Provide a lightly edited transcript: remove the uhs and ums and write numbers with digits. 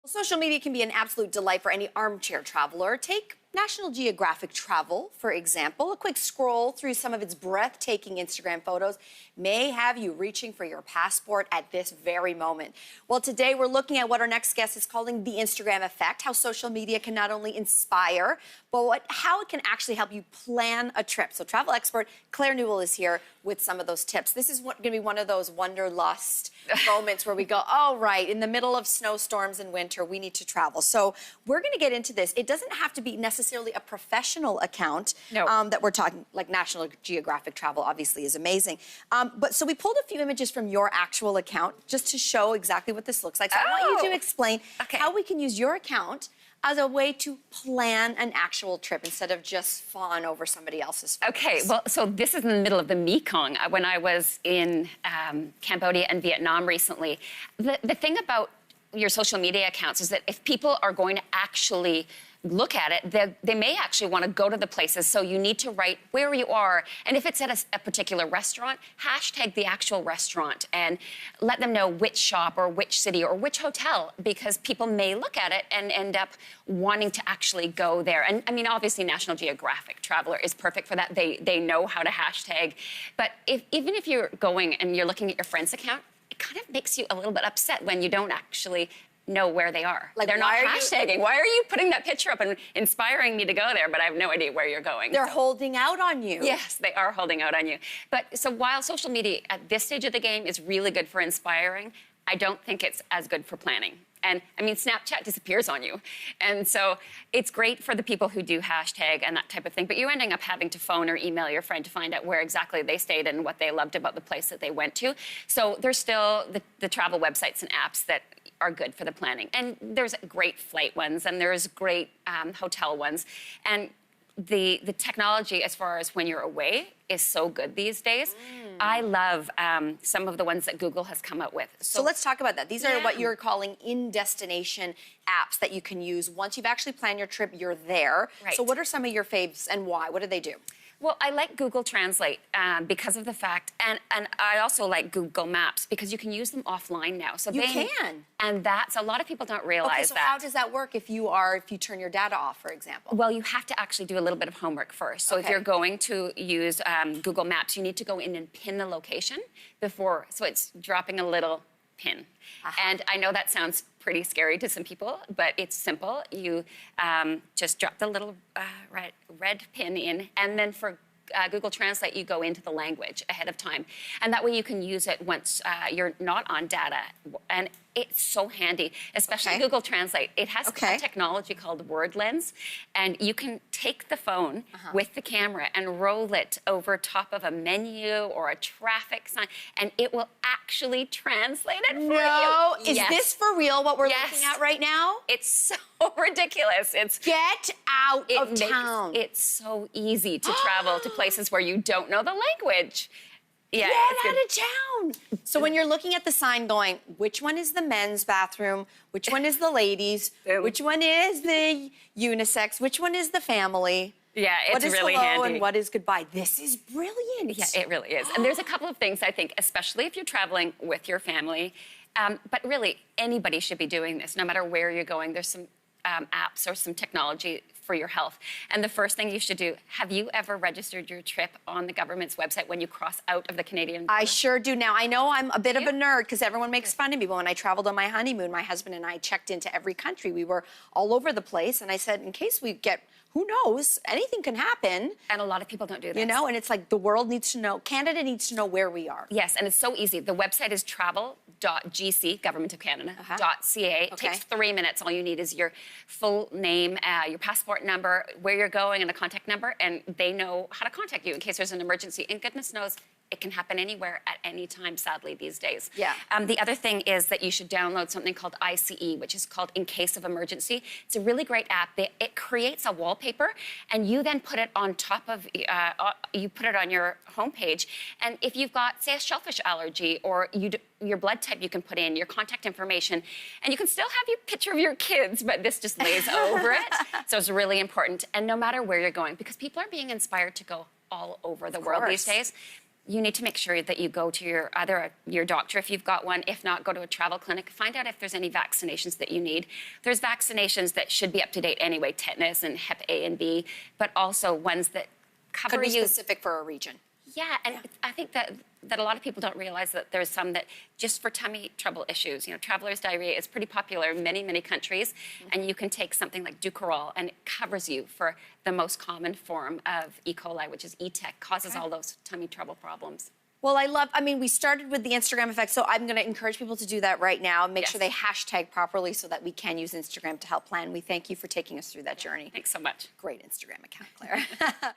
Social media can be an absolute delight for any armchair traveler. Take National Geographic Travel, for example. A quick scroll through some of its breathtaking Instagram photos may have you reaching for your passport at this very moment. Well, today we're looking at what our next guest is calling the Instagram effect, how social media can not only inspire, but how it can actually help you plan a trip. So travel expert Claire Newell is here with some of those tips. This is going to be one of those wanderlust moments where we go, oh, right, in the middle of snowstorms in winter, we need to travel. So we're going to get into this. It doesn't have to be necessarily a professional account that we're talking, like National Geographic Travel obviously is amazing. But so we pulled a few images from your actual account just to show exactly what this looks like. So I want you to explain how we can use your account as a way to plan an actual trip instead of just fawn over somebody else's photos. Okay, well, so this is in the middle of the Mekong. When I was in Cambodia and Vietnam recently, the thing about your social media accounts is that if people are going to actually look at it, they may actually want to go to the places, so you need to write where you are. And if it's at a particular restaurant, hashtag the actual restaurant and let them know which shop or which city or which hotel, because people may look at it and end up wanting to actually go there. And I mean, obviously, National Geographic Traveler is perfect for that. They know how to hashtag. But even if you're going and you're looking at your friend's account, it kind of makes you a little bit upset when you don't actually know where they are. Like, they're not hashtagging. Why are you putting that picture up and inspiring me to go there, but I have no idea where you're going? They're holding out on you. Yes, they are holding out on you. But so while social media at this stage of the game is really good for inspiring, I don't think it's as good for planning. And I mean, Snapchat disappears on you. And so it's great for the people who do hashtag and that type of thing, but you're ending up having to phone or email your friend to find out where exactly they stayed and what they loved about the place that they went to. So there's still the travel websites and apps that are good for the planning. And there's great flight ones and there's great hotel ones. And the technology as far as when you're away is so good these days. I love some of the ones that Google has come up with. So let's talk about that. These are what you're calling in-destination apps that you can use. Once you've actually planned your trip, you're there. Right. So what are some of your faves and why? What do they do? Well, I like Google Translate because of the fact, and I also like Google Maps because you can use them offline now. So you can. And that's, a lot of people don't realize that. Okay, so how does that work if you turn your data off, for example? Well, you have to actually do a little bit of homework first. So if you're going to use Google Maps, you need to go in and pin the location before, so it's dropping a little pin. And I know that sounds pretty scary to some people, but it's simple. You just drop the little red pin in, and then for Google Translate, you go into the language ahead of time. And that way you can use it once you're not on data. And it's so handy, especially Google Translate. It has a technology called Word Lens, and you can take the phone with the camera and roll it over top of a menu or a traffic sign, and it will actually translate it for you. Is this for real, what we're looking at right now? It's so ridiculous. It's Get out of town. It's so easy to travel to places where you don't know the language. Yeah, Get out of town. So when you're looking at the sign going, which one is the men's bathroom? Which one is the ladies? Which one is the unisex? Which one is the family? Yeah, it's really handy. What is hello handy. and what is goodbye? This is brilliant. Yeah, it really is. And there's a couple of things, I think, especially if you're traveling with your family, but really anybody should be doing this, no matter where you're going. There's some apps or some technology for your health. And the first thing you should do, have you ever registered your trip on the government's website when you cross out of the Canadian border? I sure do. Now, I know I'm a bit of a nerd because everyone makes fun of me, but when I traveled on my honeymoon, my husband and I checked into every country. We were all over the place, and I said, in case we get, who knows, anything can happen. And a lot of people don't do that. You know, and it's like the world needs to know, Canada needs to know where we are. Yes, and it's so easy. The website is travel.gc, Government of Canada, .ca. It takes 3 minutes. All you need is your full name, your passport number, where you're going, and a contact number, and they know how to contact you in case there's an emergency. And goodness knows, it can happen anywhere at any time, sadly, these days. Yeah. The other thing is that you should download something called ICE, which is called In Case of Emergency. It's a really great app. It creates a wallpaper, and you then put it on top of, you put it on your homepage. And if you've got, say, a shellfish allergy, or your blood type you can put in, your contact information, and you can still have your picture of your kids, but this just lays over it. So it's really important. And no matter where you're going, because people are being inspired to go all over the world these days. you need to make sure that you go to your doctor if you've got one. If not, go to a travel clinic. Find out if there's any vaccinations that you need. There's vaccinations that should be up to date anyway, tetanus and Hep A and B, but also ones that cover Could be you. specific for a region. Yeah, and I think that a lot of people don't realize that there's some that just for tummy trouble issues. Traveler's diarrhea is pretty popular in many, many countries, and you can take something like Dukoral, and it covers you for the most common form of E. coli, which is E-tech, causes all those tummy trouble problems. Well, we started with the Instagram effect, so I'm going to encourage people to do that right now. Make sure they hashtag properly so that we can use Instagram to help plan. We thank you for taking us through that journey. Thanks so much. Great Instagram account, Claire.